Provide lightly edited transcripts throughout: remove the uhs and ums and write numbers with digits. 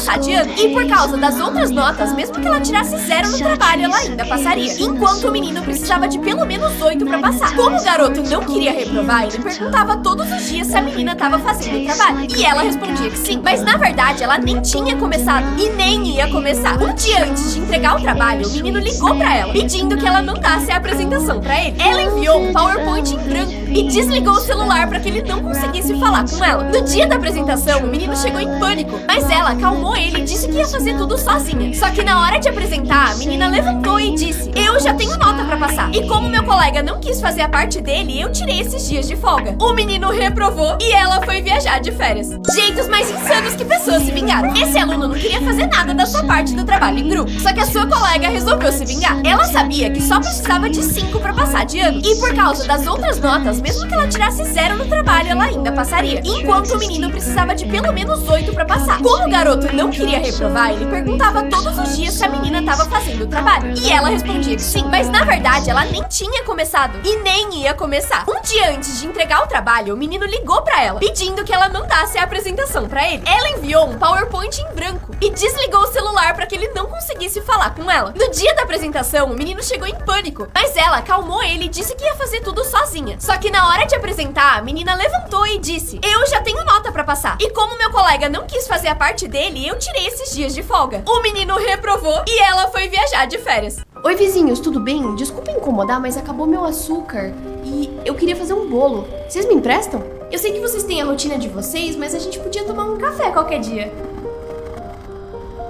passar de ano. E por causa das outras notas, mesmo que ela tirasse 0 no trabalho, ela ainda passaria. Enquanto o menino precisava de pelo menos 8 pra passar. Como o garoto não queria reprovar, ele perguntava todos os dias se a menina estava fazendo o trabalho. E ela respondia que sim. Mas na verdade, ela nem tinha começado e nem ia começar. Um dia antes de entregar o trabalho, o menino ligou pra ela, pedindo que ela mandasse a apresentação pra ele. Ela enviou um PowerPoint em branco e desligou o celular pra que ele não conseguisse falar com ela. No dia da apresentação, o menino chegou em pânico, mas ela acalmou ele e disse que ia fazer tudo sozinha. Só que na hora de apresentar, a menina levantou e disse: eu já tenho nota pra passar. E como meu colega não quis fazer a parte dele, eu tirei esses dias de folga. O menino reprovou e ela foi viajar de férias. Jeitos mais insanos que pessoas se vingaram. Esse aluno não queria fazer nada da sua parte do trabalho em grupo, só que a sua colega resolveu se vingar. Ela sabia que só precisava de 5 pra passar de ano. E por causa das outras notas, mesmo que ela tirasse 0 no trabalho, ela ainda passaria. Enquanto o menino precisava de pelo menos 8 pra passar. Como o garoto não queria reprovar, ele perguntava todos os dias se a menina estava fazendo o trabalho. E ela respondia que sim. Mas na verdade, ela nem tinha começado e nem ia começar. Um dia antes de entregar o trabalho, o menino ligou pra ela, pedindo que ela mandasse a apresentação pra ele. Ela enviou um PowerPoint em branco e desligou o celular pra que ele não conseguisse falar com ela. No dia da apresentação, o menino chegou em pânico, mas ela acalmou ele e disse que ia fazer tudo sozinha. Só que na hora de apresentar, a menina levantou e disse: eu já tenho nota pra passar. E como meu colega não quis fazer a parte dele, eu tirei esses dias de folga. O menino reprovou e ela foi viajar de férias. Oi, vizinhos, tudo bem? Desculpa incomodar, mas acabou meu açúcar e eu queria fazer um bolo. Vocês me emprestam? Eu sei que vocês têm a rotina de vocês, mas a gente podia tomar um café qualquer dia.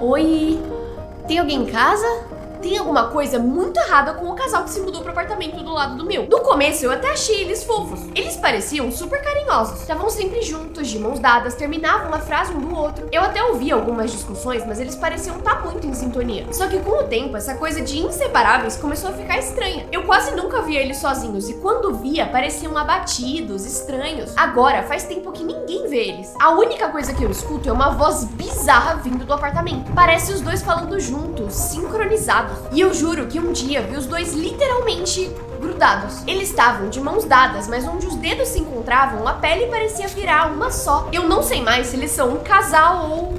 Oi? Tem alguém em casa? Tem alguma coisa muito errada com o casal que se mudou pro apartamento do lado do meu. No começo eu até achei eles fofos. Eles pareciam super carinhosos. Estavam sempre juntos, de mãos dadas, terminavam uma frase um do outro. Eu até ouvi algumas discussões, mas eles pareciam estar muito em sintonia. Só que com o tempo, essa coisa de inseparáveis começou a ficar estranha. Eu quase nunca via eles sozinhos e quando via, pareciam abatidos, estranhos. Agora, faz tempo que ninguém vê eles. A única coisa que eu escuto é uma voz bizarra vindo do apartamento. Parece os dois falando juntos, sincronizados. E eu juro que um dia vi os dois literalmente grudados. Eles estavam de mãos dadas, mas onde os dedos se encontravam, a pele parecia virar uma só. Eu não sei mais se eles são um casal ou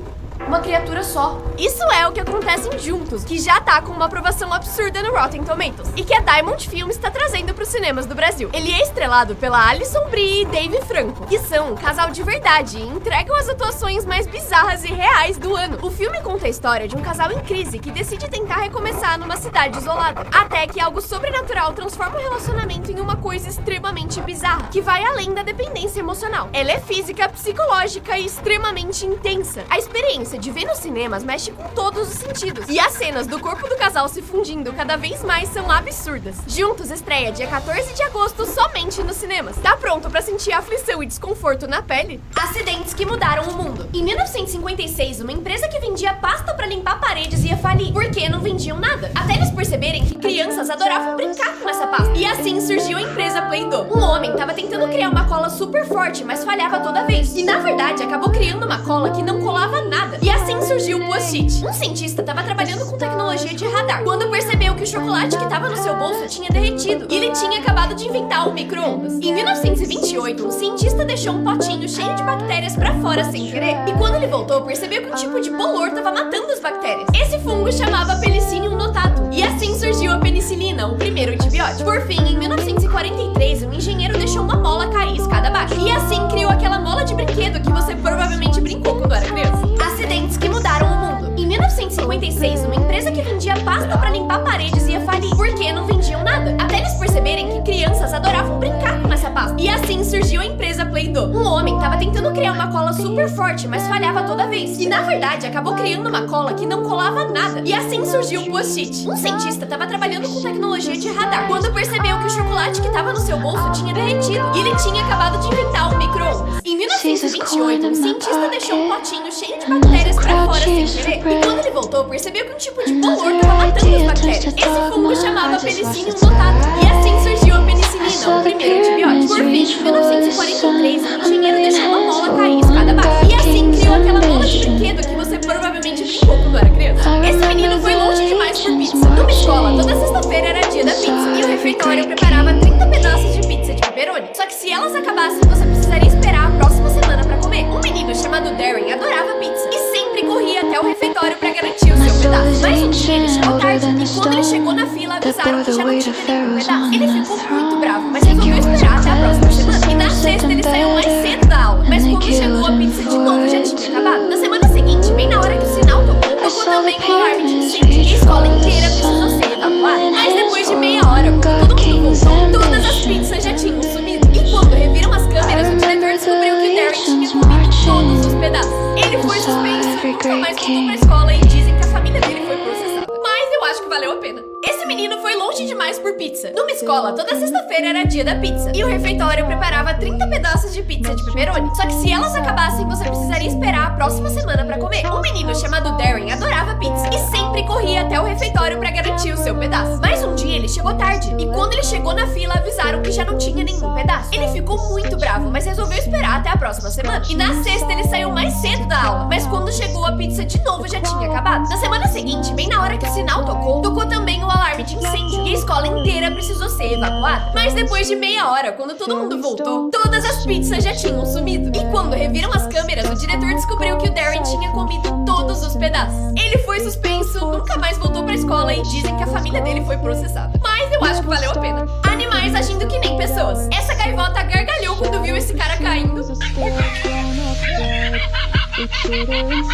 uma criatura só. Isso é o que acontece em Juntos, que já tá com uma aprovação absurda no Rotten Tomatoes e que a Diamond Films está trazendo pros cinemas do Brasil. Ele é estrelado pela Alison Brie e Dave Franco, que são um casal de verdade e entregam as atuações mais bizarras e reais do ano. O filme conta a história de um casal em crise que decide tentar recomeçar numa cidade isolada, até que algo sobrenatural transforma o relacionamento em uma coisa extremamente bizarra, que vai além da dependência emocional. Ela é física, psicológica e extremamente intensa. A experiência de ver nos cinemas mexe com todos os sentidos. E as cenas do corpo do casal se fundindo cada vez mais são absurdas. Juntos estreia dia 14 de agosto somente nos cinemas. Tá pronto pra sentir aflição e desconforto na pele? Acidentes que mudaram o mundo. Em 1956, uma empresa que vendia pasta pra limpar paredes ia falir, porque não vendiam nada. Até eles perceberem que crianças adoravam brincar com essa pasta. E assim surgiu a empresa Play-Doh. Um homem tava tentando criar uma cola super forte, mas falhava toda vez. E na verdade, acabou criando uma cola que não colava nada. E assim surgiu o Post-it. Um cientista estava trabalhando com tecnologia de radar quando percebeu que o chocolate que estava no seu bolso tinha derretido e ele tinha acabado de inventar o micro-ondas. Em 1928, um cientista deixou um potinho cheio de bactérias pra fora sem querer. E quando ele voltou, percebeu que um tipo de bolor estava matando as bactérias. Esse fungo chamava Penicillium notatum. E assim surgiu a penicilina, o primeiro antibiótico. Por fim, em 1943, um engenheiro deixou uma mola cair escada abaixo. E assim criou aquela mola de brinquedo que você provavelmente brincou quando era criança. Acidentes que mudaram o mundo. Em 1956, uma empresa que vendia pasta pra limpar paredes ia falir, porque não vendiam nada. Até eles perceberem que crianças adoravam brincar com essa pasta. E assim surgiu a empresa Play-Doh. Um homem tava tentando criar uma cola super forte, mas falhava toda vez. E na verdade, acabou criando uma cola que não colava nada. E assim surgiu o Post-it. Um cientista tava trabalhando com tecnologia de radar quando percebeu que o chocolate que tava no seu bolso tinha derretido e ele tinha acabado de inventar o micro-ondas. Em 1928, um cientista deixou um potinho cheio de bactérias pra fora sem querer. E quando ele voltou, percebeu que um tipo de bolor estava matando as bactérias. Esse fungo chamava Penicillium notatum. E assim surgiu a penicilina, o primeiro antibiótico. Por fim, em 1943, um engenheiro deixou uma mola cair escada abaixo. E assim criou aquela mola de brinquedo que você provavelmente brincou quando era criança. Esse menino foi longe demais por pizza. Numa escola, toda sexta-feira era dia da pizza. E o refeitório preparava 30 pedaços de pizza de pepperoni. Só que se elas acabassem, você precisaria esperar a próxima semana pra comer. Um menino chamado chamado Darren adorava pizza e sempre corria até o refeitório pra garantir o seu pedaço. Mas um dia ele chegou tarde e quando ele chegou na fila avisaram que já não tinha nenhum pedaço. Ele ficou muito bravo, mas resolveu esperar até a próxima semana. E na sexta ele saiu mais cedo da aula, mas quando chegou a pizza de novo já tinha acabado. Na semana seguinte, bem na hora que o sinal tocou também o alarme de incêndio e a escola inteira precisou ser evacuada. Mas depois de meia hora, quando todo mundo voltou, todas as pizzas já tinham sumido. E quando reviram as câmeras, o diretor descobriu que o Darren tinha comido todos os pedaços. Ele foi suspenso, nunca mais voltou pra escola e dizem que a família dele foi processada. Mas eu acho que valeu a pena. Esse menino foi longe demais por pizza. Numa escola, toda sexta-feira era dia da pizza. E o refeitório preparava 30 pedaços de pizza de pepperoni. Só que se elas acabassem, você precisaria esperar a próxima semana pra comer. Um menino chamado Darren adorava pizza e sempre corria até o refeitório pra garantir o seu pedaço. Mas um dia ele chegou tarde. E quando ele chegou na fila, avisaram que já não tinha nenhum pedaço. Ele ficou muito bravo, mas resolveu esperar até a próxima semana. E na sexta ele saiu mais cedo da aula. Mas quando chegou a pizza de novo já tinha acabado. Na semana seguinte, bem na hora que o sinal tocou também o alarme de incêndio e a escola inteira precisou ser evacuada. Mas depois de meia hora, quando todo mundo voltou, todas as pizzas já tinham sumido. E quando reviram as câmeras, o diretor descobriu que o Darren tinha comido todos os pedaços. Ele foi suspenso, nunca mais voltou pra escola e dizem que a família dele foi processada. Mas eu acho que valeu a pena. Animais agindo que nem pessoas. Essa gaivota gargalhou quando viu esse cara caindo.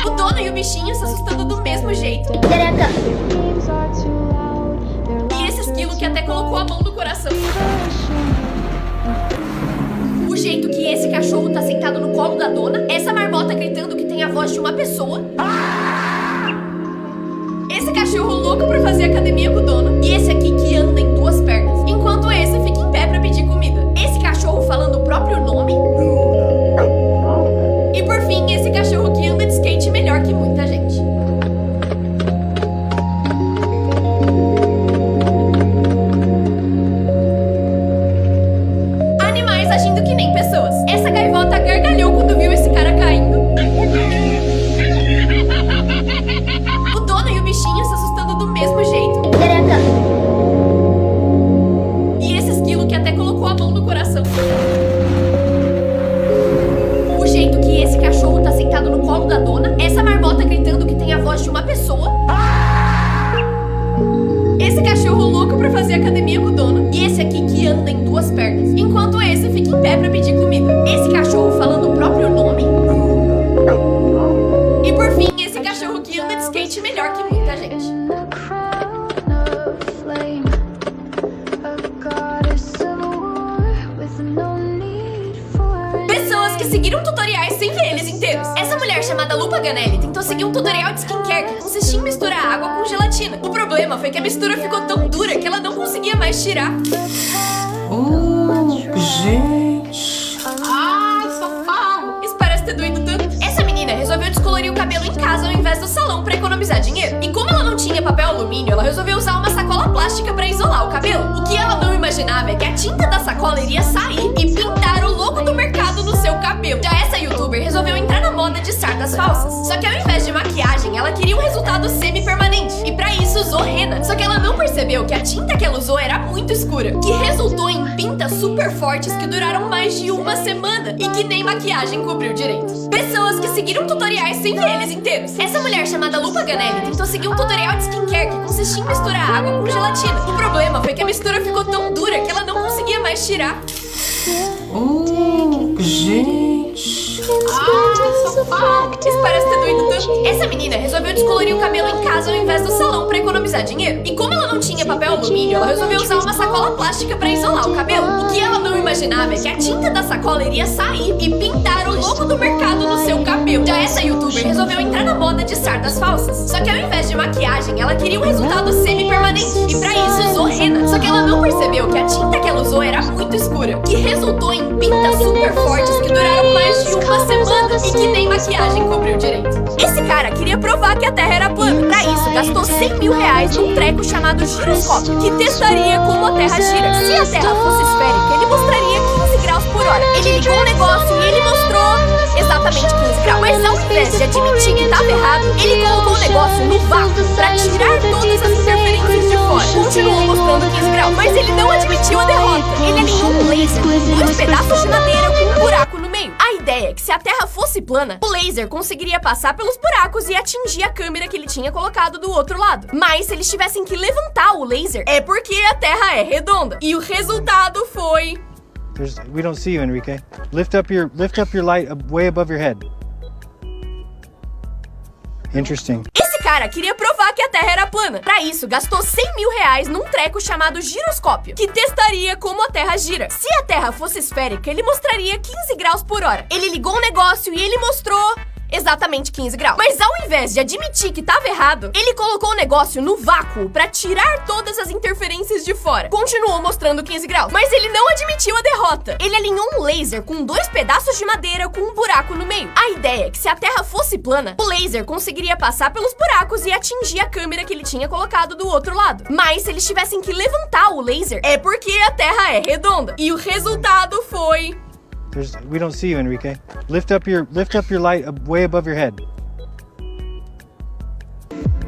O dono e o bichinho se assustando do mesmo jeito. E esse esquilo que até colocou a mão no coração. O jeito que esse cachorro tá sentado no colo da dona. Essa marmota gritando que tem a voz de uma pessoa. Esse cachorro louco pra fazer academia com o dono. E esse aqui que anda em duas pernas, enquanto esse fica em pé pra pedir comida. Esse cachorro falando o próprio nome. E por fim, esse cachorro que anda de skate melhor que muita gente. Animais agindo que nem pessoas. Essa gaivota gargalhou quando viu esse cara caindo. O dono e o bichinho se assustando do mesmo jeito. E esse esquilo que até colocou a mão no coração. O jeito que esse cachorro tá sentado no colo da dona. Essa marmota gritando que tem a voz de uma pessoa. Esse cachorro louco pra fazer academia com o dono. E esse aqui que anda em duas pernas, enquanto esse fica em pé pra pedir comida. Esse cachorro falando o próprio nome. E por fim, esse cachorro que anda de skate melhor que muita gente. Pessoas que seguiram tutoriais sem ver eles inteiros. Essa mulher chamada Lu Paganelli tentou seguir um tutorial de skincare que consistia em misturar água com gelatina. O problema foi que a mistura ficou tão dura que ela não conseguia mais tirar. Gente. Ai, socorro! Isso parece ter doído tanto. Essa menina resolveu descolorir o cabelo em casa ao invés do salão pra economizar dinheiro. E como ela não tinha papel alumínio, ela resolveu usar uma sacola plástica pra isolar o cabelo. O que ela não imaginava é que a tinta da sacola iria sair e pintar o logo do mercado no seu cabelo. Já essa youtuber resolveu entrar na moda de sardas falsas. Só que ao invés de maquiagem, ela queria um resultado semi-permanente. E pra isso usou rena. Só que ela não percebeu que a tinta que ela usou era muito escura, que resultou em pintas super fortes que duraram mais de uma semana e que nem maquiagem cobriu direito. Pessoas que seguiram tutoriais sem ver eles inteiros. Essa mulher chamada Lu Paganelli tentou seguir um tutorial de skincare que consistia em misturar água com gelatina. O problema foi que a mistura ficou tão dura que ela não conseguia mais tirar. Gente. Ai, socorro! Isso parece ter doído tanto. Essa menina resolveu descolorir o cabelo em casa ao invés do salão pra economizar dinheiro. E como ela não tinha papel alumínio, ela resolveu usar uma sacola plástica pra isolar o cabelo. O que ela não imaginava é que a tinta da sacola iria sair e pintar o logo do mercado no seu cabelo. Já essa youtuber resolveu entrar na moda de sardas falsas. Só que ao invés de maquiagem, ela queria um resultado semi-permanente. E pra isso usou rena. Só que ela não percebeu que a tinta que ela usou era muito escura, que resultou em pintas super fortes que duraram mais de uma semana e que nem maquiagem cobriu direito. Esse cara queria provar que a Terra era plana. Pra isso, gastou 100 mil reais num treco chamado giroscópio, que testaria como a Terra gira. Se a Terra fosse esférica, ele mostraria 15 graus por hora. Ele ligou o negócio e ele mostrou exatamente 15 graus. Mas ao invés de admitir que estava errado, ele colocou o negócio no vácuo pra tirar todas as interferências de fora. Continuou mostrando 15 graus, mas ele não admitiu a derrota. Ele alinhou um laser com 2 pedaços de madeira com um buraco no meio. Aí ideia é que se a Terra fosse plana, o laser conseguiria passar pelos buracos e atingir a câmera que ele tinha colocado do outro lado. Mas se eles tivessem que levantar o laser, é porque a Terra é redonda. E o resultado foi... We don't see you, Enrique. Lift up your light way above your head. Interesting. Esse cara queria provar que a Terra era plana. Pra isso, gastou 100 mil reais num treco chamado giroscópio, que testaria como a Terra gira. Se a Terra fosse esférica, ele mostraria 15 graus por hora. Ele ligou o negócio e ele mostrou... exatamente 15 graus. Mas ao invés de admitir que tava errado, ele colocou o negócio no vácuo pra tirar todas as interferências de fora. Continuou mostrando 15 graus, mas ele não admitiu a derrota. Ele alinhou um laser com 2 pedaços de madeira com um buraco no meio. A ideia é que se a Terra fosse plana, o laser conseguiria passar pelos buracos e atingir a câmera que ele tinha colocado do outro lado. Mas se eles tivessem que levantar o laser, é porque a Terra é redonda. E o resultado foi... We don't see you, Enrique. Lift up your light way above your head.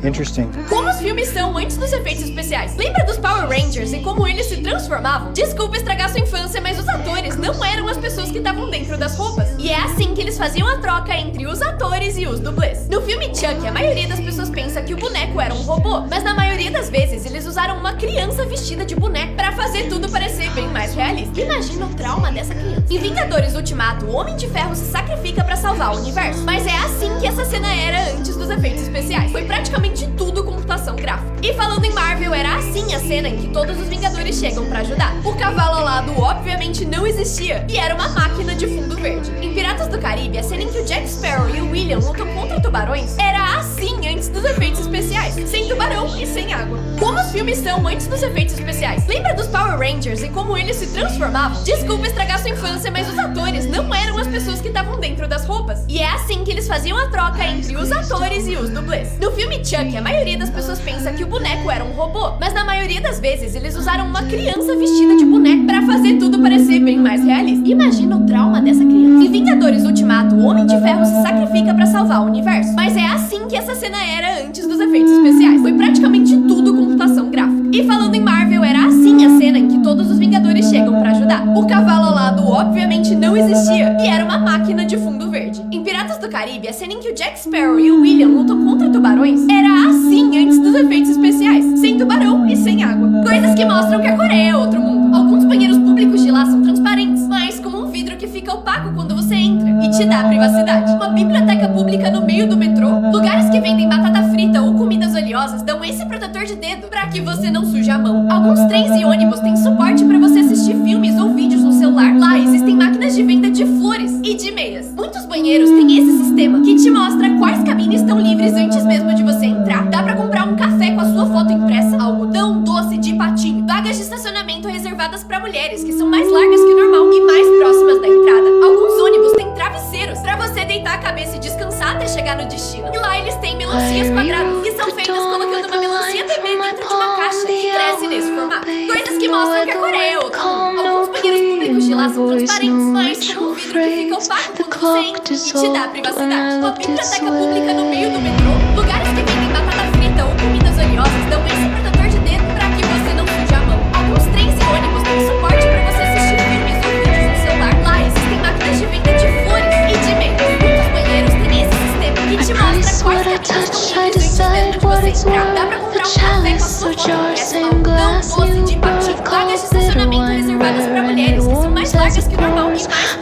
Interesting. Como os filmes são antes dos efeitos especiais? Lembra dos Power Rangers e como eles se transformavam? Desculpa estragar sua infância, mas os atores não eram as pessoas que estavam dentro das roupas. E é assim que eles faziam a troca entre os atores e os dublês. No filme Chuck, a maioria das pessoas pensa que o boneco era um robô, mas na maioria das vezes eles usaram uma criança vestida de boneco pra fazer tudo parecer bem mais realista. Imagina o trauma dessa criança. Em Vingadores Ultimato, o Homem de Ferro se sacrifica pra salvar o universo. Mas é assim que essa cena era antes dos efeitos especiais. Foi praticamente tudo computação gráfica. E falando em Marvel, era assim a cena em que todos os Vingadores chegam pra ajudar. O cavalo alado obviamente não existia e era uma máquina de fundo verde. Em Piratas do Caribe, a cena em que o Jack Sparrow e o William lutam contra tubarões era assim antes dos efeitos especiais, sem tubarão e sem água. Como os filmes são antes dos efeitos especiais? Lembra dos Power Rangers e como eles se transformavam? Desculpa estragar sua infância, mas os atores não eram as pessoas que estavam dentro das roupas. E é assim que eles faziam a troca entre os atores e os dublês. No filme Chuck, a maioria das pessoas pensa que o boneco era um robô, mas na maioria das vezes eles usaram uma criança vestida de boneco pra fazer tudo parecer bem mais realista. Imagina o trauma dessa criança. Em Vingadores Ultimato, o Homem de Ferro se sacrifica pra salvar o universo. Mas é assim que essa cena era antes dos efeitos especiais. Foi praticamente tudo computação gráfica. E falando em Marvel, era assim a cena em que todos os Vingadores chegam pra ajudar. O cavalo alado obviamente não existia e era uma máquina de fundo verde. Em Piratas do Caribe, a cena em que o Jack Sparrow e o William lutam contra tubarões era assim antes dos efeitos especiais, sem tubarão e sem água. Coisas que mostram que a Coreia é outro mundo. Alguns banheiros públicos de lá são transparentes, mas como um vidro que fica opaco quando você entra e te dá privacidade. Uma biblioteca pública no meio do metrô. Lugares que vendem batata frita ou comidas oleosas dão esse protetor de dedo pra que você não suje a mão. Alguns trens e ônibus têm suporte pra você assistir filmes ou vídeos no celular. Lá existem máquinas de venda de flores e de meias. Muitos banheiros têm esse sistema que te mostra quais cabines estão livres antes mesmo de você entrar. Dá pra comprar um café com a sua foto impressa, algodão doce de patinho, vagas de estacionamento reservadas pra mulheres, que são mais largas que o normal e mais próximas da entrada. Alguns ônibus têm travesseiros pra você deitar a cabeça e descansar até chegar no destino. E lá eles têm melancias quadradas, que são feitas colocando uma melancia bebê dentro de uma caixa que cresce nesse formato. Coisas que mostram que a Coreia é outro mundo. Alguns banheiros públicos de lá são transparentes, mas como um vidro que fica opaco quando você entra e te dá privacidade. Uma biblioteca pública no meio do metrô. Lugares que vendem batata frita ou comidas oleosas dão esse protetor de dedo pra que você não suje a mão. Alguns trens e ônibus têm suporte pra você assistir filmes ou vídeos no celular. Lá existem máquinas de venda de flores e de meias. Muitos banheiros têm esse sistema que te mostra quais cabines estão livres antes mesmo de você entrar. Dá pra comprar um café com a sua foto impressa, algodão doce de patinho, vagas de estacionamento reservadas pra mulheres, que são mais largas que o normal e mais